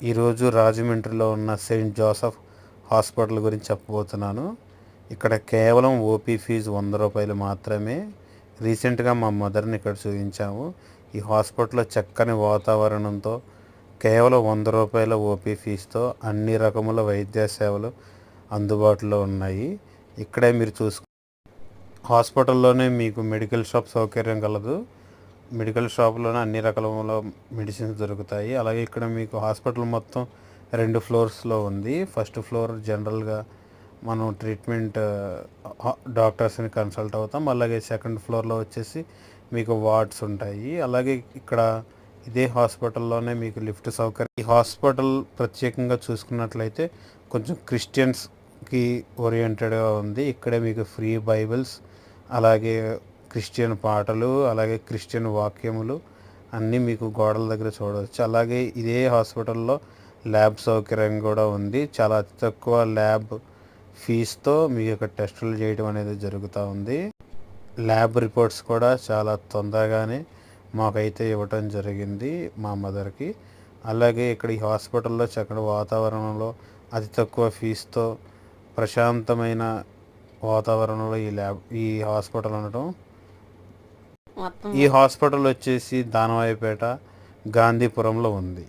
ఈరోజు రాజమండ్రిలో ఉన్న సెయింట్ జోసెఫ్ హాస్పిటల్ గురించి చెప్పబోతున్నాను. ఇక్కడ కేవలం ఓపీ ఫీజు ₹100 మాత్రమే. రీసెంట్గా మా మదర్ని ఇక్కడ చూపించాము. ఈ హాస్పిటల్లో చక్కని వాతావరణంతో కేవలం ₹100 ఓపీ ఫీజుతో అన్ని రకముల వైద్య సేవలు అందుబాటులో ఉన్నాయి. ఇక్కడే మీరు హాస్పిటల్లోనే మీకు మెడికల్ షాప్ సౌకర్యం కలదు. మెడికల్ షాప్లోనే అన్ని రకాల మెడిసిన్స్ దొరుకుతాయి. అలాగే ఇక్కడ మీకు హాస్పిటల్ మొత్తం 2 ఫ్లోర్స్లో ఉంది. ఫస్ట్ ఫ్లోర్ జనరల్గా మనం ట్రీట్మెంట్ డాక్టర్స్ని కన్సల్ట్ అవుతాం. అలాగే సెకండ్ ఫ్లోర్లో వచ్చేసి మీకు వార్డ్స్ ఉంటాయి. అలాగే ఇక్కడ ఇదే హాస్పిటల్లోనే మీకు లిఫ్ట్ సౌకర్యం. ఈ హాస్పిటల్ ప్రత్యేకంగా చూసుకున్నట్లయితే కొంచెం క్రిస్టియన్స్కి ఓరియంటెడ్గా ఉంది. ఇక్కడే మీకు ఫ్రీ బైబిల్స్, అలాగే క్రిస్టియన్ పాటలు, అలాగే క్రిస్టియన్ వాక్యములు అన్నీ మీకు గోడల దగ్గర చూడవచ్చు. అలాగే ఇదే హాస్పిటల్లో ల్యాబ్ సౌకర్యం కూడా ఉంది. చాలా అతి తక్కువ ల్యాబ్ ఫీజుతో మీ యొక్క టెస్టులు చేయడం అనేది జరుగుతూ ఉంది. ల్యాబ్ రిపోర్ట్స్ కూడా చాలా తొందరగానే మాకైతే ఇవ్వటం జరిగింది మా మదర్కి. అలాగే ఇక్కడ ఈ హాస్పిటల్లో చక్కటి వాతావరణంలో అతి తక్కువ ఫీజుతో ప్రశాంతమైన వాతావరణంలో ఈ హాస్పిటల్ ఉండటం. ఈ హాస్పిటల్ వచ్చేసి దానవాయిపేట, గాంధీపురంలో ఉంది.